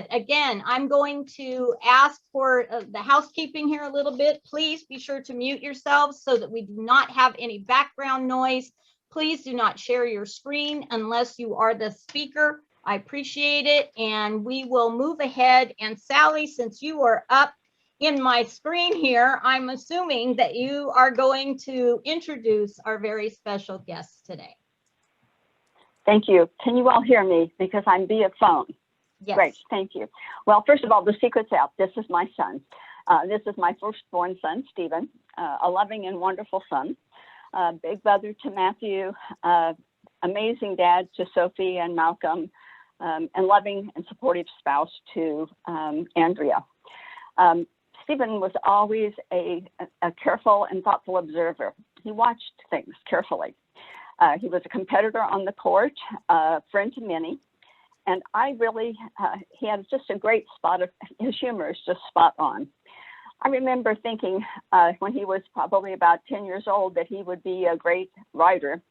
ahead. Again, I'm going to ask for the housekeeping here a little bit. Please be sure to mute yourselves so that we do not have any background noise. Please do not share your screen unless you are the speaker. I appreciate it. And we will move ahead. And Sally, since you are up in my screen here, I'm assuming that you are going to introduce our very special guests today. Thank you. Can you all hear me? Because I'm via phone. Yes. Great, thank you. Well, first of all, the secret's out. This is my son. This is my firstborn son, Stephen, a loving and wonderful son, big brother to Matthew, amazing dad to Sophie and Malcolm, and loving and supportive spouse to Andrea. Stephen was always a careful and thoughtful observer. He watched things carefully. He was a competitor on the court, a friend to many, and I really, he had just a great spot of, his humor is just spot on. I remember thinking when he was probably about 10 years old that he would be a great writer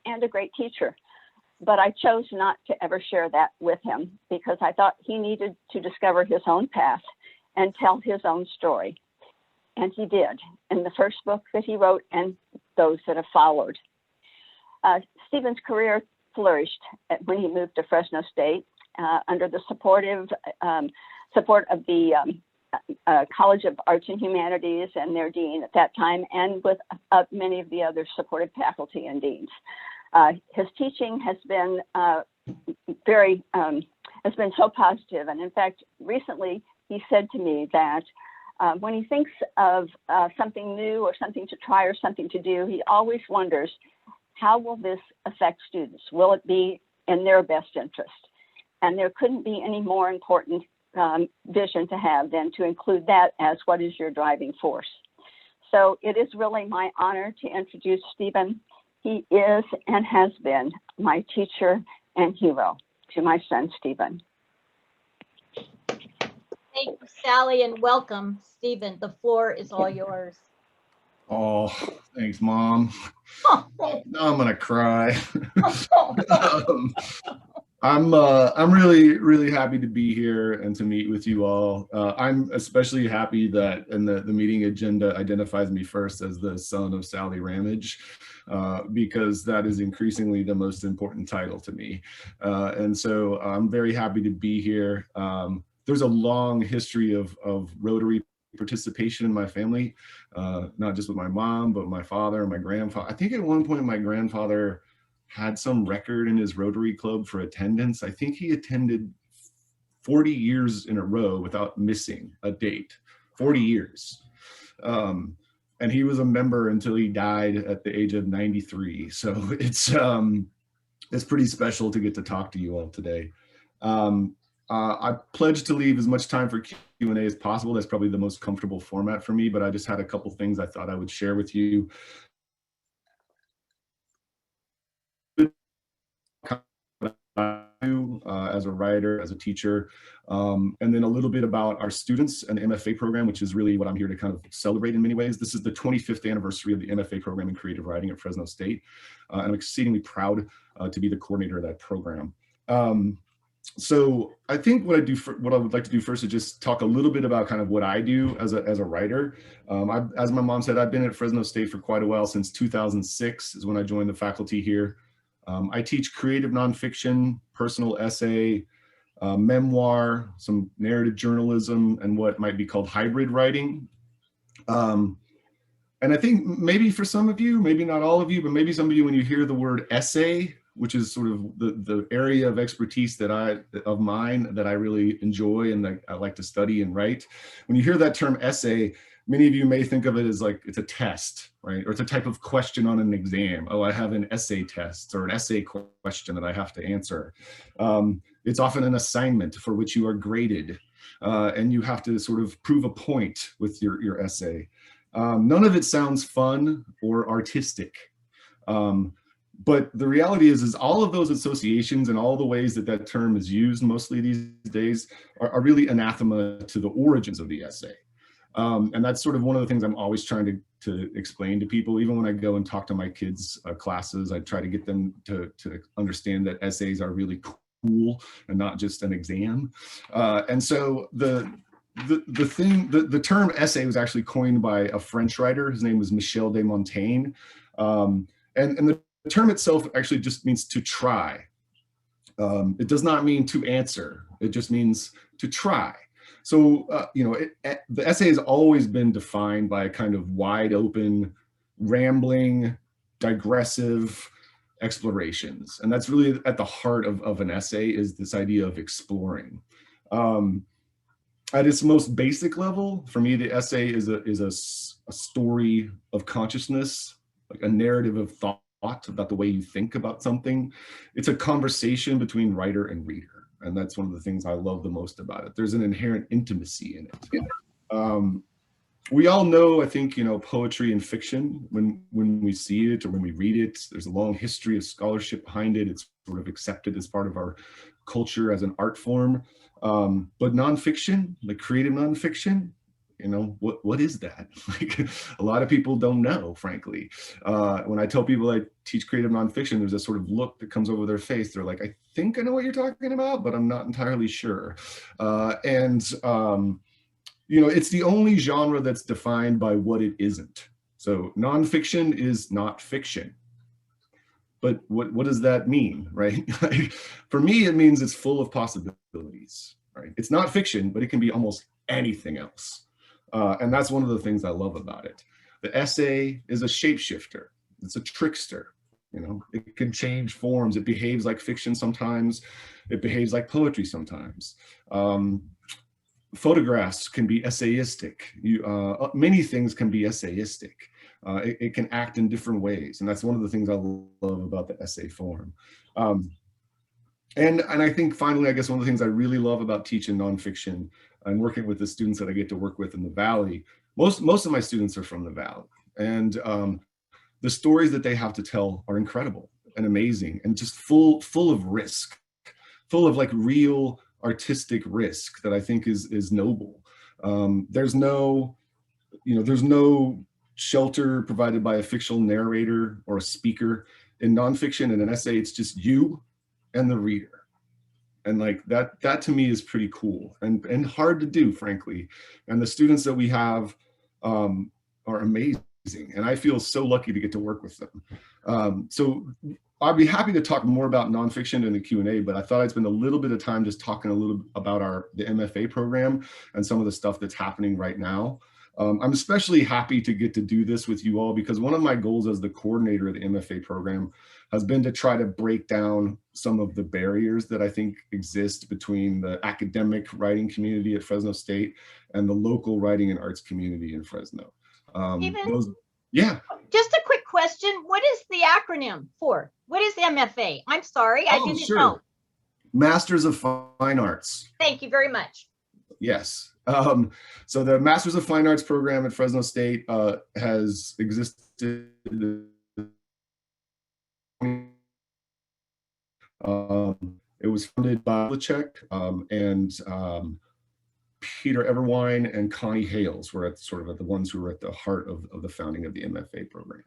and a great teacher, but I chose not to ever share that with him because I thought he needed to discover his own path and tell his own story. And he did in the first book that he wrote and those that have followed. Stephen's career flourished when he moved to Fresno State under the support of the College of Arts and Humanities and their dean at that time, and with many of the other supportive faculty and deans. His teaching has been has been so positive, and in fact, recently he said to me that when he thinks of something new or something to try or something to do, he always wonders, how will this affect students? Will it be in their best interest? And there couldn't be any more important vision to have than to include that as what is your driving force. So it is really my honor to introduce Stephen. He is and has been my teacher and hero to my son, Stephen. Thank you, Sally, and welcome, Stephen. The floor is all yours. Oh, thanks, Mom. Now I'm gonna cry. I'm really happy to be here and to meet with you all. I'm especially happy that in the meeting agenda identifies me first as the son of Sally Ramage, because that is increasingly the most important title to me. And so I'm very happy to be here. There's a long history of Rotary participation in my family, not just with my mom, but my father and my grandfather. I think at one point my grandfather had some record in his Rotary Club for attendance. I think he attended 40 years in a row without missing a date, 40 years. And he was a member until he died at the age of 93. So it's pretty special to get to talk to you all today. I pledged to leave as much time for Q&A as possible. That's probably the most comfortable format for me, but I just had a couple things I thought I would share with you. As a writer, as a teacher, and then a little bit about our students and the MFA program, which is really what I'm here to kind of celebrate in many ways. This is the 25th anniversary of the MFA program in creative writing at Fresno State. And I'm exceedingly proud to be the coordinator of that program. So I think what I would like to do first is just talk a little bit about kind of what I do as a writer. As my mom said, I've been at Fresno State for quite a while. Since 2006 is when I joined the faculty here. I teach creative nonfiction, personal essay, memoir, some narrative journalism, and what might be called hybrid writing. And I think maybe for some of you, maybe not all of you, but maybe some of you, when you hear the word essay, which is sort of the area of expertise of mine that I really enjoy and that I like to study and write. When you hear that term essay, many of you may think of it as like it's a test, right? Or it's a type of question on an exam. Oh, I have an essay test or an essay question that I have to answer. It's often an assignment for which you are graded, and you have to sort of prove a point with your essay. None of it sounds fun or artistic. But the reality is all of those associations and all the ways that term is used mostly these days are really anathema to the origins of the essay. And that's sort of one of the things I'm always trying to explain to people. Even when I go and talk to my kids' classes, I try to get them to understand that essays are really tool and not just an exam. And so the term essay was actually coined by a French writer. His name was Michel de Montaigne. And the term itself actually just means to try. It does not mean to answer. It just means to try. So, the essay has always been defined by a kind of wide open, rambling, digressive explorations. And that's really at the heart of an essay, is this idea of exploring. At its most basic level, for me, the essay is a story of consciousness, like a narrative of thought about the way you think about something. It's a conversation between writer and reader. And that's one of the things I love the most about it. There's an inherent intimacy in it. We all know, I think, poetry and fiction, when we see it or when we read it, there's a long history of scholarship behind it. It's sort of accepted as part of our culture as an art form. But nonfiction, like creative nonfiction, what is that? Like, a lot of people don't know, frankly. When I tell people I teach creative nonfiction, there's a sort of look that comes over their face. They're like, I think I know what you're talking about, but I'm not entirely sure. It's the only genre that's defined by what it isn't. So nonfiction is not fiction. But what does that mean, right? For me, it means it's full of possibilities, right? It's not fiction, but it can be almost anything else. And that's one of the things I love about it. The essay is a shapeshifter. It's a trickster. It can change forms. It behaves like fiction sometimes. It behaves like poetry sometimes. Photographs can be essayistic. Many things can be essayistic. It can act in different ways. And that's one of the things I love about the essay form. And I think finally, I guess one of the things I really love about teaching nonfiction and working with the students that I get to work with in the Valley, most of my students are from the Valley. And the stories that they have to tell are incredible and amazing and just full of risk, full of like real artistic risk that I think is noble. There's no shelter provided by a fictional narrator or a speaker. In nonfiction and an essay, it's just you and the reader. And like that to me is pretty cool and hard to do, frankly. And the students that we have are amazing. And I feel so lucky to get to work with them. So I'd be happy to talk more about nonfiction in the Q&A, but I thought I'd spend a little bit of time just talking a little about the MFA program and some of the stuff that's happening right now. I'm especially happy to get to do this with you all because one of my goals as the coordinator of the MFA program has been to try to break down some of the barriers that I think exist between the academic writing community at Fresno State and the local writing and arts community in Fresno. Yeah. Just a quick question. What is the acronym for? What is MFA? I'm sorry, I didn't know. Masters of Fine Arts. Thank you very much. Yes. So the Masters of Fine Arts program at Fresno State has existed. It was funded by Flagship and Peter Everwine and Connie Hales were the ones who were at the heart of the founding of the MFA program.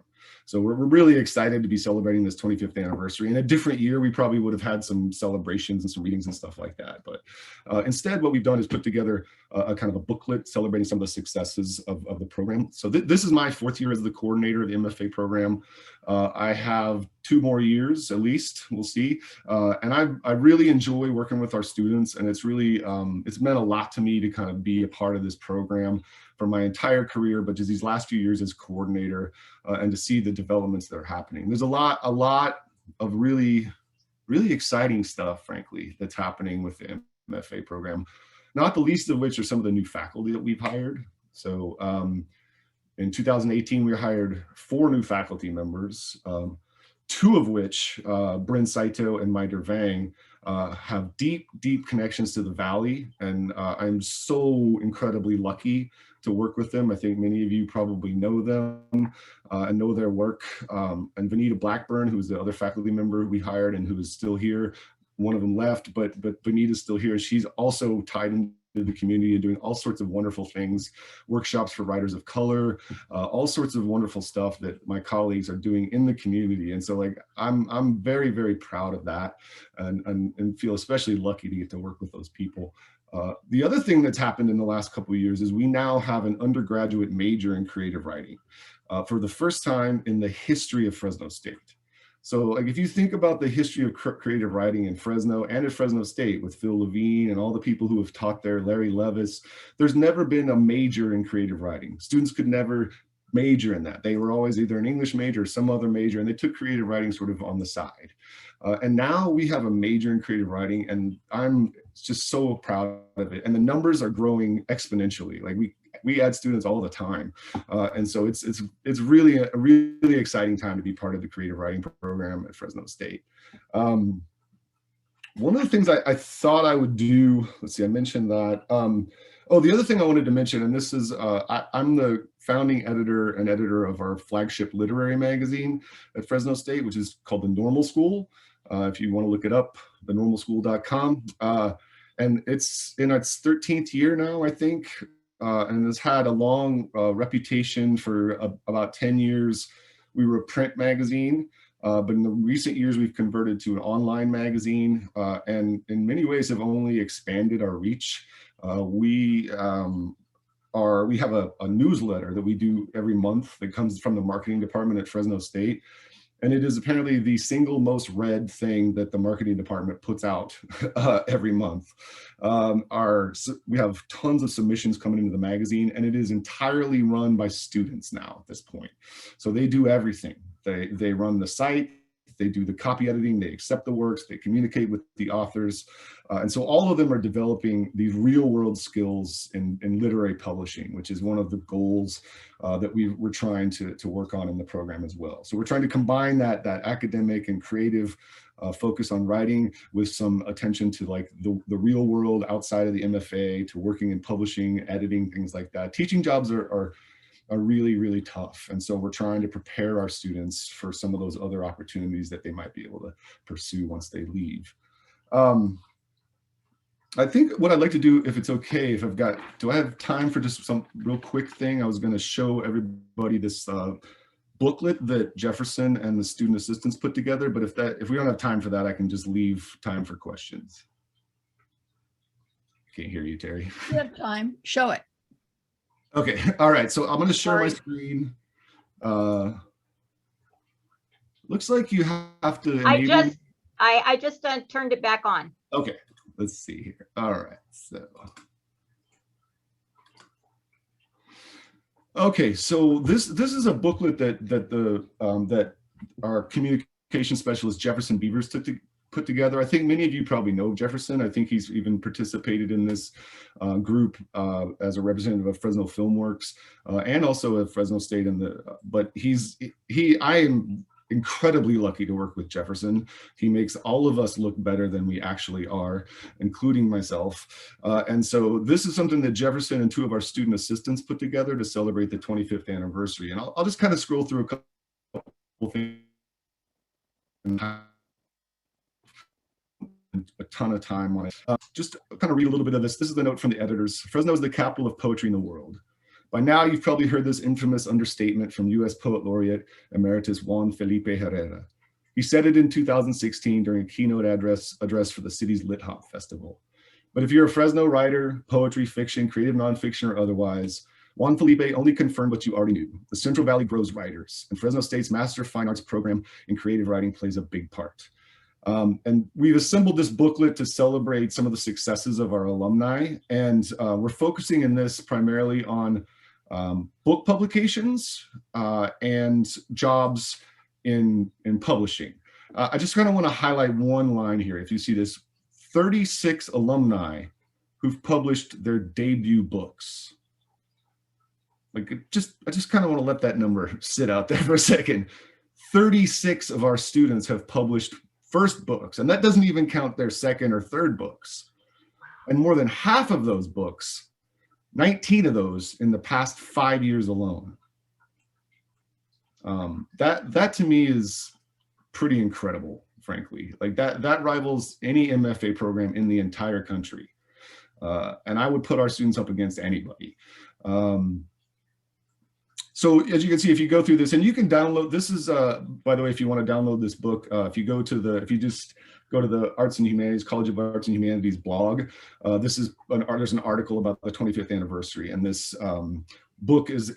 So we're really excited to be celebrating this 25th anniversary. In a different year, we probably would have had some celebrations and some readings and stuff like that. But instead, what we've done is put together a kind of a booklet celebrating some of the successes of the program. So this is my 4th year as the coordinator of the MFA program. I have 2 more years at least, we'll see. And I really enjoy working with our students, and it's really, it's meant a lot to me to kind of be a part of this program for my entire career, but just these last few years as coordinator and to see the developments that are happening. There's a lot of really exciting stuff, frankly, that's happening with the MFA program, not the least of which are some of the new faculty that we've hired. So in 2018, we hired 4 new faculty members, 2 of which, Bryn Saito and Maider Vang, have deep connections to the Valley. And I'm so incredibly lucky to work with them. I think many of you probably know them and know their work. And Vanita Blackburn, who's the other faculty member we hired and who is still here. One of them left, but Vanita's still here. She's also tied into the community and doing all sorts of wonderful things, workshops for writers of color, all sorts of wonderful stuff that my colleagues are doing in the community. And so like, I'm very, very proud of that, and feel especially lucky to get to work with those people. The other thing that's happened in the last couple of years is we now have an undergraduate major in creative writing for the first time in the history of Fresno State. So like, if you think about the history of creative writing in Fresno and at Fresno State with Phil Levine and all the people who have taught there, Larry Levis, there's never been a major in creative writing. Students could never major in that. They were always either an English major or some other major, and they took creative writing sort of on the side. And now we have a major in creative writing, and I'm just so proud of it. And the numbers are growing exponentially. Like we add students all the time. And so it's really a really exciting time to be part of the creative writing program at Fresno State. One of the things I thought I would do, let's see, I mentioned that. Oh, the other thing I wanted to mention, and this is, I'm the founding editor and editor of our flagship literary magazine at Fresno State, which is called The Normal School. If you want to look it up, thenormalschool.com. And it's in its 13th year now, I think. And has had a long reputation for about 10 years. We were a print magazine, but in the recent years, we've converted to an online magazine, and in many ways have only expanded our reach. We have a newsletter that we do every month that comes from the marketing department at Fresno State. And it is apparently the single most read thing that the marketing department puts out every month. We have tons of submissions coming into the magazine, and it is entirely run by students now at this point. So they do everything. They run the site, they do the copy editing, they accept the works, they communicate with the authors. And so all of them are developing these real world skills in literary publishing, which is one of the goals that we're trying to work on in the program as well. So we're trying to combine that academic and creative focus on writing with some attention to like the real world outside of the MFA, to working in publishing, editing, things like that. Teaching jobs are really, really tough. And so we're trying to prepare our students for some of those other opportunities that they might be able to pursue once they leave. I think what I'd like to do, if it's okay, do I have time for just some real quick thing? I was going to show everybody this booklet that Jefferson and the student assistants put together, but if we don't have time for that, I can just leave time for questions. Can't hear you, Terry. You have time, show it. Okay, all right, so I'm going to share my screen. Looks like you have to enable... I just turned it back on. Okay, let's see here. All right, so. Okay, so this is a booklet that our communication specialist Jefferson Beavers put together. I think many of you probably know Jefferson. I think he's even participated in this group as a representative of Fresno Filmworks and also at Fresno State. But I am incredibly lucky to work with Jefferson. He makes all of us look better than we actually are, including myself. And so this is something that Jefferson and two of our student assistants put together to celebrate the 25th anniversary. And I'll just kind of scroll through a couple things. A ton of time on it. Just kind of read a little bit of this. This is the note from the editors. Fresno is the capital of poetry in the world. By now, you've probably heard this infamous understatement from U.S. Poet Laureate Emeritus Juan Felipe Herrera. He said it in 2016 during a keynote address for the city's Lit Hop Festival. But if you're a Fresno writer, poetry, fiction, creative nonfiction, or otherwise, Juan Felipe only confirmed what you already knew. The Central Valley grows writers, and Fresno State's Master of Fine Arts program in creative writing plays a big part. And we've assembled this booklet to celebrate some of the successes of our alumni. And we're focusing in this primarily on book publications and jobs in publishing. I just kind of want to highlight one line here. If you see this, 36 alumni who've published their debut books. Like I just kind of want to let that number sit out there for a second. 36 of our students have published first books, and that doesn't even count their second or third books. And more than half of those books, 19 of those in the past 5 years alone. That to me is pretty incredible, frankly. Like that rivals any MFA program in the entire country. And I would put our students up against anybody. So as you can see, if you go through this, and you can download, this is, by the way, if you want to download this book, if you just go to the Arts and Humanities, College of Arts and Humanities blog, there's an article about the 25th anniversary, and this book is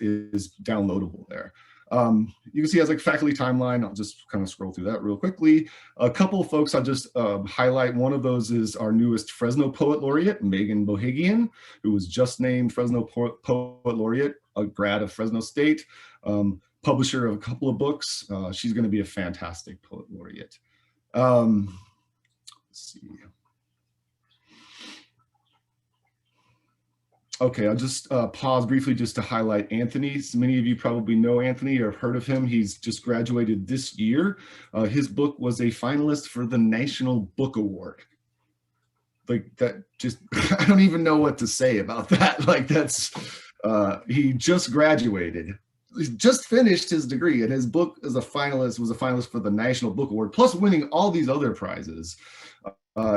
downloadable there. You can see it has like faculty timeline. I'll just kind of scroll through that real quickly. A couple of folks I'll just highlight. One of those is our newest Fresno Poet Laureate, Megan Bohagian, who was just named Fresno Poet Laureate, a grad of Fresno State, publisher of a couple of books. She's going to be a fantastic Poet Laureate. Let's see. Okay, I'll just pause briefly just to highlight Anthony. So many of you probably know Anthony or have heard of him. He's just graduated this year. His book was a finalist for the National Book Award. Like that, just, I don't even know what to say about that. Like that's, he just graduated. He just finished his degree, and his book was a finalist for the National Book Award, plus winning all these other prizes.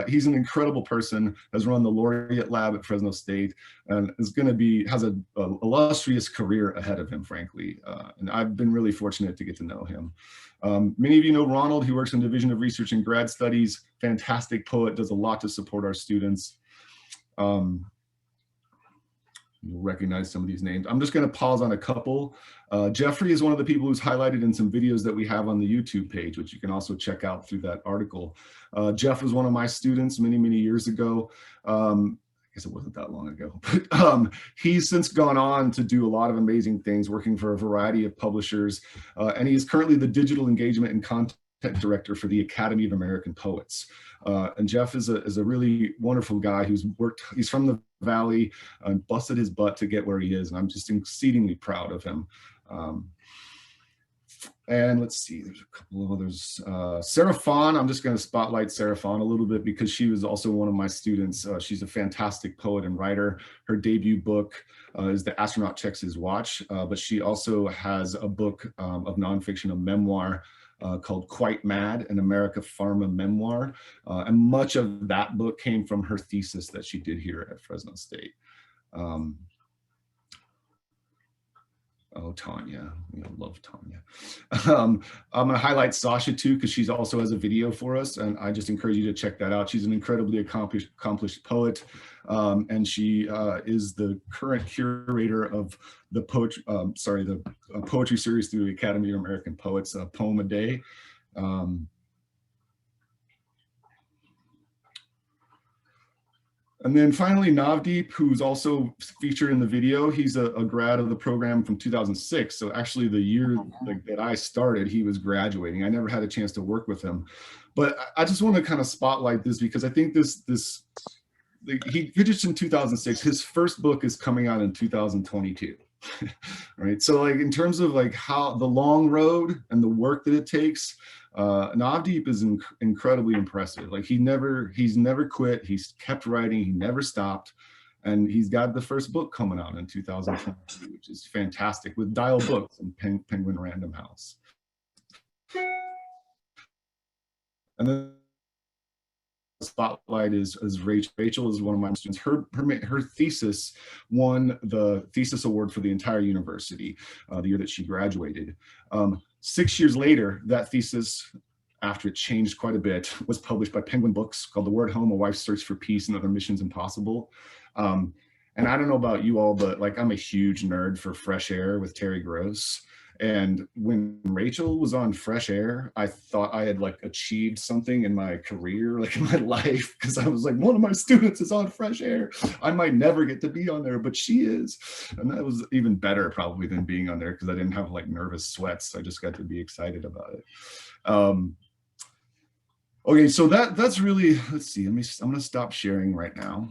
He's an incredible person, has run the Laureate Lab at Fresno State, and has an illustrious career ahead of him, frankly. And I've been really fortunate to get to know him. Many of you know Ronald, who works in the Division of Research and Grad Studies, fantastic poet, does a lot to support our students. You'll recognize some of these names. I'm just going to pause on a couple. Jeffrey is one of the people who's highlighted in some videos that we have on the YouTube page, which you can also check out through that article. Jeff was one of my students many, many years ago. I guess it wasn't that long ago, but he's since gone on to do a lot of amazing things, working for a variety of publishers. And he is currently the digital engagement and content director for the Academy of American Poets. And Jeff is a really wonderful guy he's from the Valley and busted his butt to get where he is. And I'm just exceedingly proud of him. And let's see, there's a couple of others. Sarah Fawn, I'm just going to spotlight Sarah Fawn a little bit because she was also one of my students. She's a fantastic poet and writer. Her debut book is The Astronaut Checks His Watch, but she also has a book of nonfiction, a memoir called Quite Mad, an America Pharma memoir. And much of that book came from her thesis that she did here at Fresno State. Oh, Tanya, we love Tanya. I'm gonna highlight Sasha too, because she's also has a video for us, and I just encourage you to check that out. She's an incredibly accomplished poet, and she is the current curator of the poetry series through the Academy of American Poets, a poem a day. And then finally, Navdeep, who's also featured in the video. He's a grad of the program from 2006. So actually the year that I started, he was graduating. I never had a chance to work with him. But I just want to kind of spotlight this because I think he finished in 2006. His first book is coming out in 2022. Right. So like in terms of like how the long road and the work that it takes, Navdeep is incredibly impressive. Like he's never quit. He's kept writing. He never stopped. And he's got the first book coming out in 2022, which is fantastic, with Dial Books and Penguin Random House. And then spotlight is Rachel. Rachel is one of my students. Her thesis won the thesis award for the entire university the year that she graduated. 6 years later, that thesis, after it changed quite a bit, was published by Penguin Books, called The Word Home, A Wife's Search for Peace and Other Missions Impossible. And I don't know about you all, but like I'm a huge nerd for Fresh Air with Terry Gross. And when Rachel was on Fresh Air, I thought I had like achieved something in my career, like in my life, because I was like, one of my students is on Fresh Air. I might never get to be on there, but she is. And that was even better probably than being on there because I didn't have like nervous sweats. I just got to be excited about it. Okay, so that's really, let's see, I'm gonna stop sharing right now.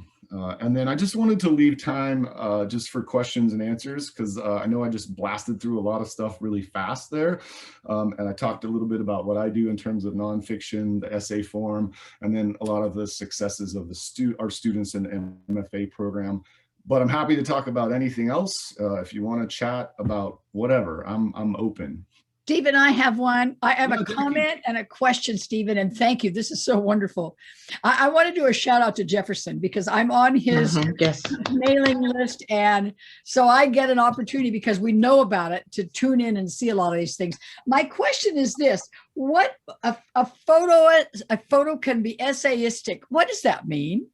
And then I just wanted to leave time just for questions and answers, because I know I just blasted through a lot of stuff really fast there. And I talked a little bit about what I do in terms of nonfiction, the essay form, and then a lot of the successes of our students in the MFA program. But I'm happy to talk about anything else. If you want to chat about whatever, I'm open. Stephen, I have one. I have Yeah, a thank you. comment and a question, Stephen, and thank you. This is so wonderful. I want to do a shout out to Jefferson because I'm on his Yes. mailing list. And so I get an opportunity because we know about it to tune in and see a lot of these things. My question is this: what a photo can be essayistic. What does that mean?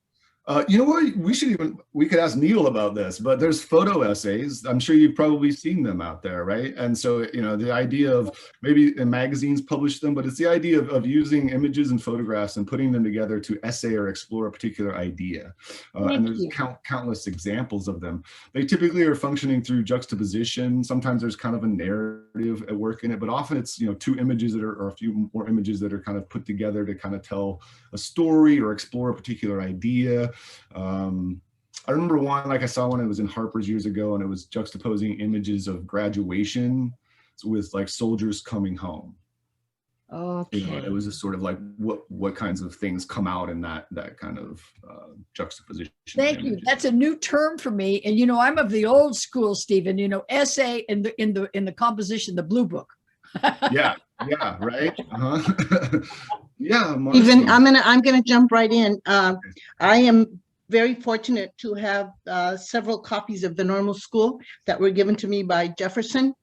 You know what? We could ask Neil about this, but there's photo essays. I'm sure you've probably seen them out there, right? And so, the idea of maybe in magazines publish them, but it's the idea of using images and photographs and putting them together to essay or explore a particular idea. And there's countless examples of them. They typically are functioning through juxtaposition. Sometimes there's kind of a narrative at work in it, but often it's, two images or a few more images that are kind of put together to kind of tell a story or explore a particular idea. I remember one, like I saw one, it was in Harper's years ago, and it was juxtaposing images of graduation with like soldiers coming home. Okay. It was just sort of like what kinds of things come out in that kind of juxtaposition. Thank you. That's a new term for me. And I'm of the old school, Stephen. Essay in the composition, the blue book. Yeah, right. Yeah, Marcy. Even I'm gonna jump right in. I am very fortunate to have several copies of The Normal School that were given to me by Jefferson.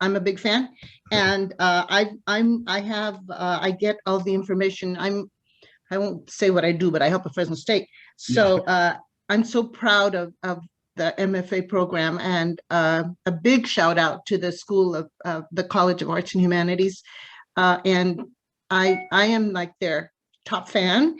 I'm a big fan, and I get all the information. I won't say what I do, but I help at Fresno State. So I'm so proud of the MFA program, and a big shout out to the School of the College of Arts and Humanities, and I am like their top fan.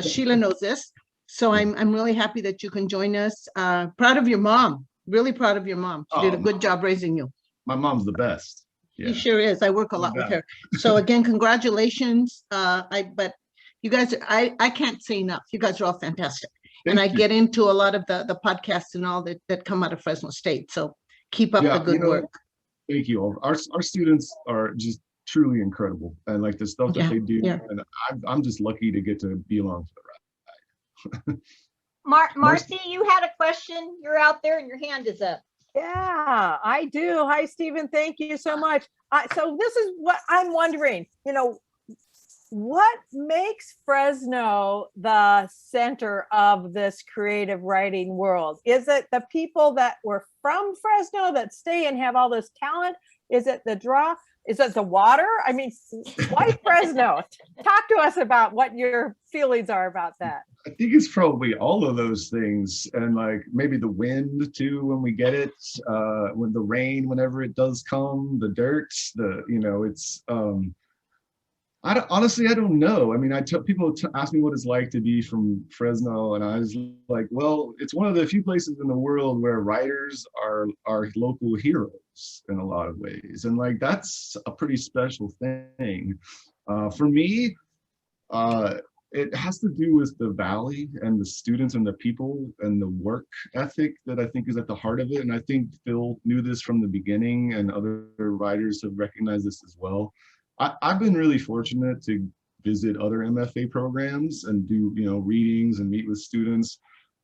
Sheila knows this. So I'm really happy that you can join us. Proud of your mom, really proud of your mom. She did a good job raising you. My mom's the best. Yeah. She sure is. I work a lot with her. So again, congratulations. But you guys, I can't say enough. You guys are all fantastic. And I get into a lot of the podcasts and all that come out of Fresno State. So keep up the good work. Thank you all. Our students are just truly incredible, and like the stuff that they do, and I'm just lucky to get to be along for the ride. Marcy, you had a question. You're out there and your hand is up. Yeah, I do. Hi, Stephen. Thank you so much. So this is what I'm wondering, what makes Fresno the center of this creative writing world? Is it the people that were from Fresno that stay and have all this talent? Is it the draw? Is it the water? I mean, why Fresno? Talk to us about what your feelings are about that. I think it's probably all of those things, and like maybe the wind too when we get it, when the rain, whenever it does come, the dirt, it's. Honestly, I don't know. I mean, people ask me what it's like to be from Fresno, and I was like, well, it's one of the few places in the world where writers are local heroes in a lot of ways, and like that's a pretty special thing. For me, it has to do with the Valley and the students and the people and the work ethic that I think is at the heart of it. And I think Phil knew this from the beginning, and other writers have recognized this as well. I've been really fortunate to visit other MFA programs and do, readings and meet with students.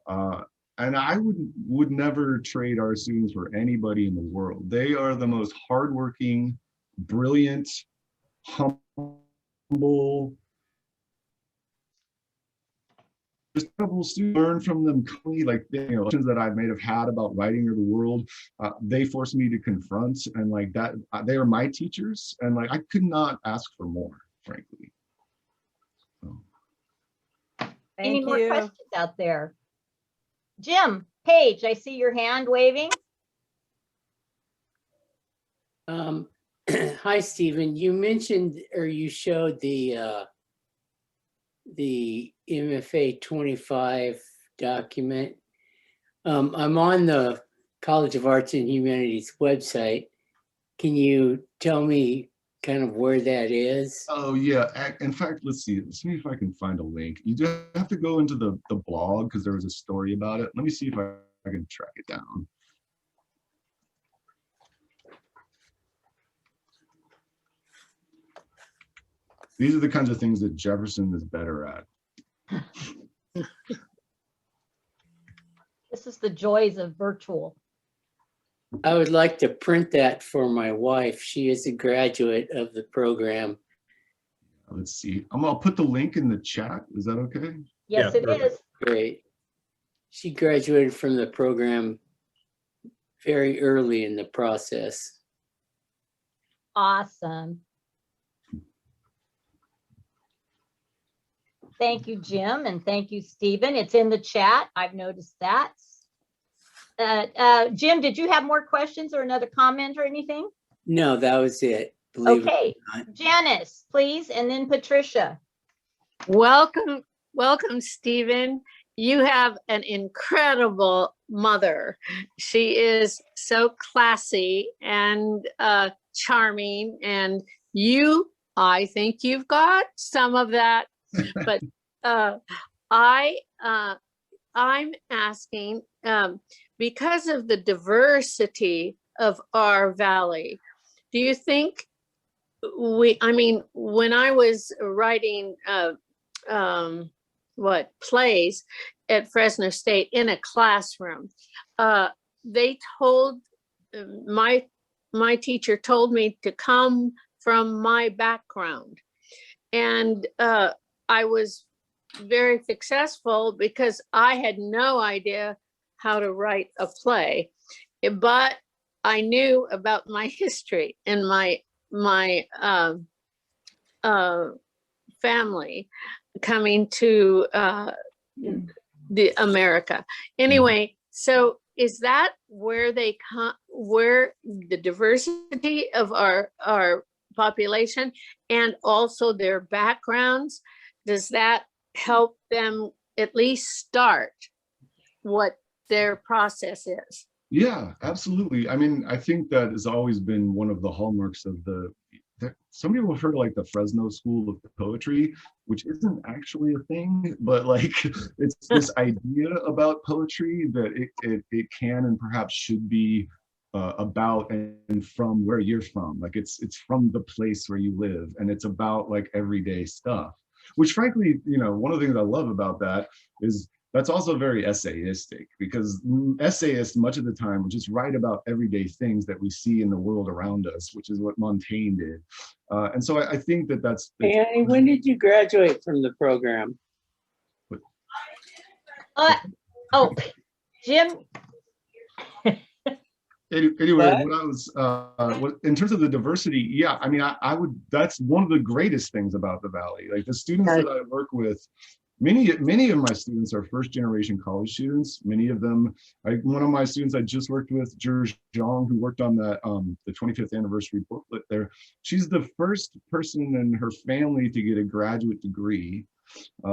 And I would never trade our students for anybody in the world. They are the most hardworking, brilliant, humble, just a couple students learn from them, like questions that I may have had about writing or the world. They forced me to confront, and like that, they are my teachers, and like I could not ask for more, frankly. So. Any more questions out there? Jim, Paige, I see your hand waving. Hi, Stephen. You mentioned, or you showed the MFA 25 document. I'm on the College of Arts and Humanities website. Can you tell me kind of where that is? Oh yeah, in fact, let's see if I can find a link. You just have to go into the blog because there was a story about it. Let me see if I can track it down. These are the kinds of things that Jefferson is better at. This is the joys of virtual. I would like to print that for my wife. She is a graduate of the program. Let's see. I'll put the link in the chat. Is that okay? Yes, Yeah, it perfect. is. Great. She graduated from the program very early in the process. Awesome. Thank you, Jim, and thank you, Stephen. It's in the chat. I've noticed that. Jim, did you have more questions or another comment or anything? No, that was it. Believe Okay, it or not. Janice, please, and then Patricia. Welcome, welcome, Stephen. You have an incredible mother. She is so classy and charming, and I think you've got some of that. But I'm asking, because of the diversity of our valley, do you think when I was writing plays at Fresno State in a classroom, they told my teacher told me to come from my background, and I was very successful because I had no idea how to write a play, but I knew about my history and my family coming to the America. Anyway, so is that where they come, where the diversity of our population and also their backgrounds, does that help them at least start what their process is? Yeah, absolutely. I mean, I think that has always been one of the hallmarks of some people have heard of like the Fresno School of Poetry, which isn't actually a thing, but like it's this idea about poetry that it can and perhaps should be about and from where you're from. Like it's from the place where you live, and it's about like everyday stuff, which frankly, one of the things I love about that is that's also very essayistic, because essayists much of the time will just write about everyday things that we see in the world around us, which is what Montaigne did. And so I think that's Hey, Annie, when did you graduate from the program? Jim. Anyway, what I was, in terms of the diversity, yeah, I mean, I would, that's one of the greatest things about the Valley. Like the students that I work with, many of my students are first generation college students. Many of them, one of my students I just worked with, Zhang, who worked on the 25th anniversary booklet there. She's the first person in her family to get a graduate degree.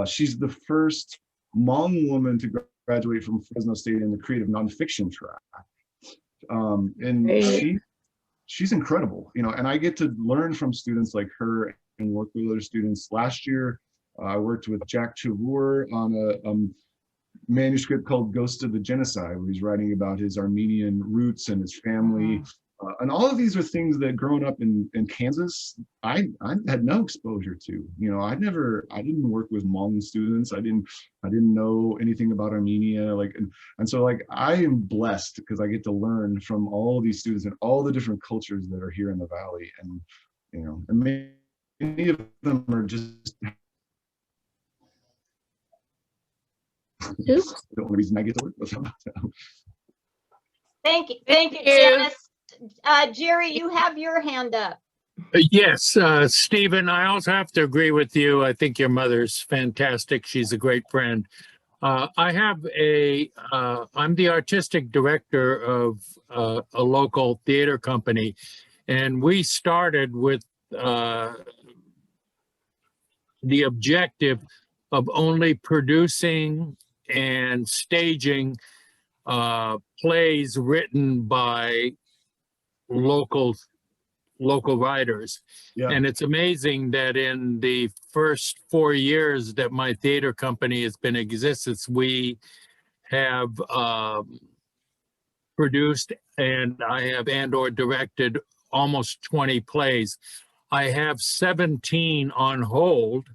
She's the first Hmong woman to graduate from Fresno State in the creative nonfiction track. And she's incredible, and I get to learn from students like her and work with other students. Last year, I worked with Jack Chavour on a manuscript called Ghost of the Genocide, where he's writing about his Armenian roots and his family. And all of these are things that growing up in Kansas, I had no exposure to. I didn't work with Hmong students. I didn't know anything about Armenia. And so I am blessed because I get to learn from all these students and all the different cultures that are here in the Valley. And, and many of them are just the only reason I get to work with them. Thank you, Janice. Jerry, you have your hand up. Yes, Stephen, I also have to agree with you. I think your mother's fantastic. She's a great friend. I'm the artistic director of a local theater company, and we started with the objective of only producing and staging plays written by local writers. Yeah. And it's amazing that in the first 4 years that my theater company has been in existence, we have produced and or directed almost 20 plays. I have 17 on hold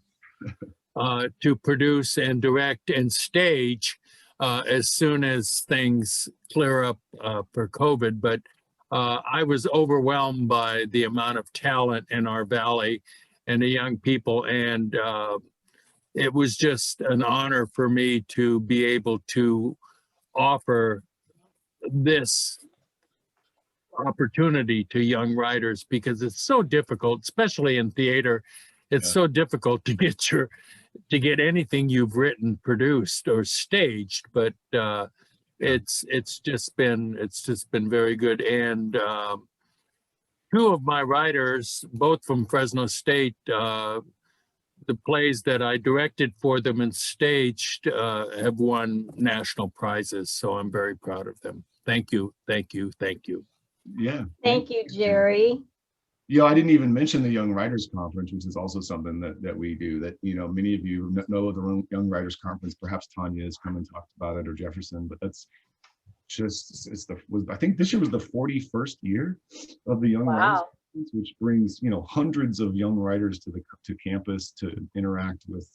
to produce and direct and stage. as soon as things clear up for COVID. But I was overwhelmed by the amount of talent in our valley and the young people. And it was just an honor for me to be able to offer this opportunity to young writers, because it's so difficult, especially in theater. It's so difficult to get anything you've written produced or staged, but it's just been very good. And two of my writers, both from Fresno State, the plays that I directed for them and staged have won national prizes, so I'm very proud of them. Thank you, thank you, thank you. Yeah. Thank you, Jerry. Yeah, I didn't even mention the Young Writers Conference, which is also something that we do, that, you know, many of you know of the Young Writers Conference. Perhaps Tanya has come and talked about it, or Jefferson, but that's just, I think this year was the 41st year of the Young Writers Conference, which brings, you know, hundreds of young writers to campus to interact with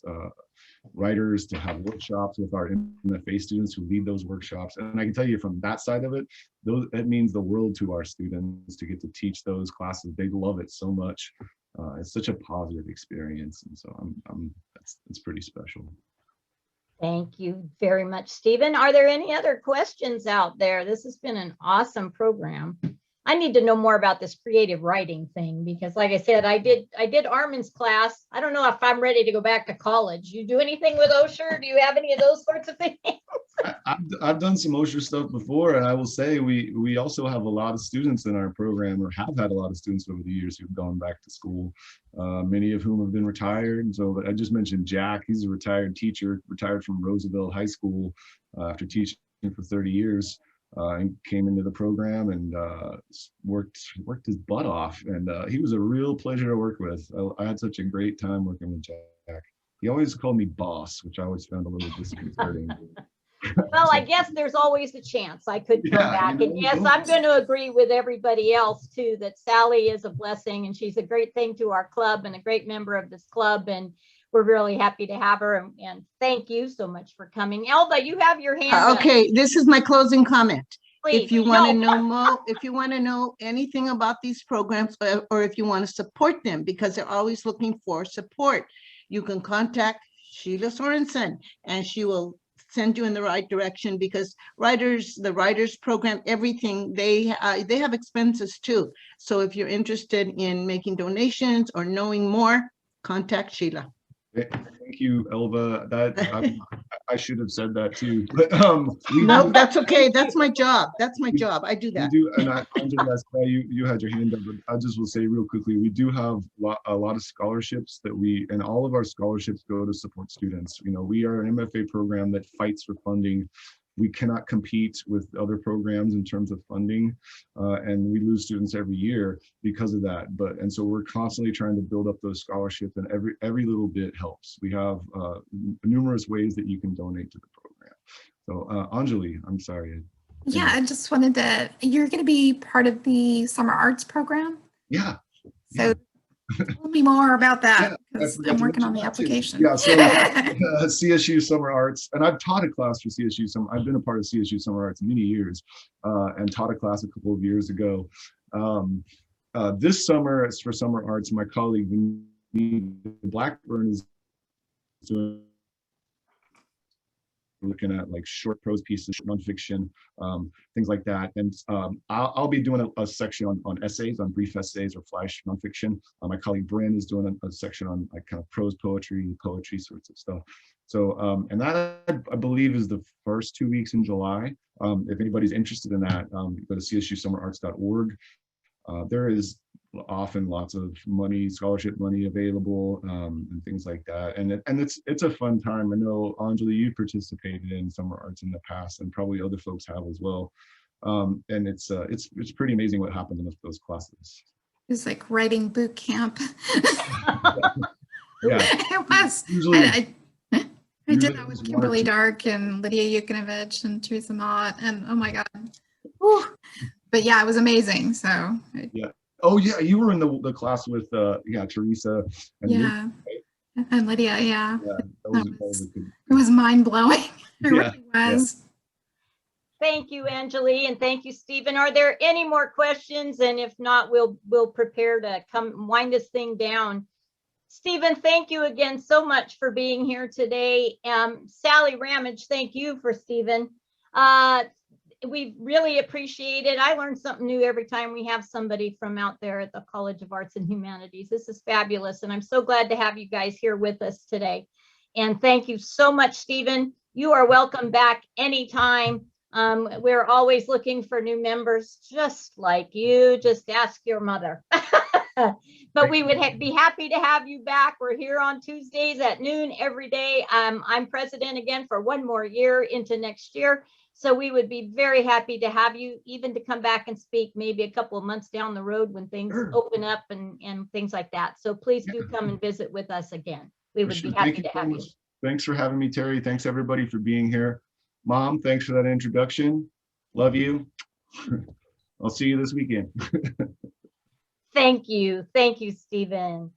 writers, to have workshops with our MFA students who lead those workshops. And I can tell you from that side of it, it means the world to our students to get to teach those classes. They love it so much. It's such a positive experience. And so it's pretty special. Thank you very much, Stephen. Are there any other questions out there? This has been an awesome program. I need to know more about this creative writing thing, because like I said, I did Armin's class. I don't know if I'm ready to go back to college. You do anything with Osher? Do you have any of those sorts of things? I've done some Osher stuff before, and I will say we also have a lot of students in our program, or have had a lot of students over the years who've gone back to school, many of whom have been retired. So I just mentioned Jack. He's a retired teacher, retired from Roosevelt High School after teaching for 30 years. And came into the program and worked his butt off, and he was a real pleasure to work with. I had such a great time working with Jack. He always called me boss, which I always found a little disconcerting. Well, I guess there's always a chance I could come back. You know, And yes, I'm going to agree with everybody else too, that Sally is a blessing, and she's a great thing to our club and a great member of this club. And we're really happy to have her. And thank you so much for coming. Elba, you have your hand up. Okay, this is my closing comment. Please. If you want to know more, if you want to know anything about these programs, or if you want to support them, because they're always looking for support, you can contact Sheila Sorensen, and she will send you in the right direction, because the writers program, everything, they have expenses too. So if you're interested in making donations or knowing more, contact Sheila. Thank you, Elva. I should have said that too. But no, that's okay. That's my job. That's my job. I do that. You had your hand up, but I just will say real quickly, we do have a lot of scholarships and all of our scholarships go to support students. You know, we are an MFA program that fights for funding. We cannot compete with other programs in terms of funding, and we lose students every year because of that. And so we're constantly trying to build up those scholarships, and every little bit helps. We have numerous ways that you can donate to the program. So Anjali, I'm sorry. Yeah, I just wanted to, you're going to be part of the summer arts program? Yeah. So tell me more about that, because I'm working on the application. Yeah, so CSU Summer Arts, and I've taught a class for CSU. I've been a part of CSU Summer Arts many years, and taught a class a couple of years ago. This summer, it's for Summer Arts. My colleague Blackburn is doing, looking at like short prose pieces, nonfiction, things like that. And I'll be doing a section on essays, on brief essays or flash nonfiction. My colleague Bryn is doing a section on like kind of prose poetry sorts of stuff. So, and that I believe is the first 2 weeks in July. If anybody's interested in that, go to csusummerarts.org. There is often lots of scholarship money available, and things like that. And it's a fun time. I know, Anjali, you participated in Summer Arts in the past, and probably other folks have as well. And it's pretty amazing what happened in those classes. It was like writing boot camp. Yeah. It was. Usually, I did that with Kimberly Dark and Lydia Yukinovich and Teresa Mott, and oh my God. Whew. But yeah, it was amazing. So yeah. Oh yeah, you were in the class with Teresa and yeah, Lydia, and Lydia, yeah. Yeah, It was mind blowing. It Yeah, really was. Thank you, Anjali, and thank you, Stephen. Are there any more questions? And if not, we'll prepare to come wind this thing down. Stephen, thank you again so much for being here today. Sally Ramage, thank you for Stephen. We really appreciate it. I learn something new every time we have somebody from out there at the College of Arts and Humanities. This is fabulous, and I'm so glad to have you guys here with us today. And thank you so much, Stephen. You are welcome back anytime. We're always looking for new members, just like you. Just ask your mother. But we would be happy to have you back. We're here on Tuesdays at noon every day. I'm president again for one more year into next year. So we would be very happy to have you, even to come back and speak maybe a couple of months down the road when things open up and things like that. So please do come and visit with us again. We would be happy to have you. Thanks for having me, Terry. Thanks everybody for being here. Mom, thanks for that introduction. Love you. I'll see you this weekend. Thank you. Thank you, Stephen.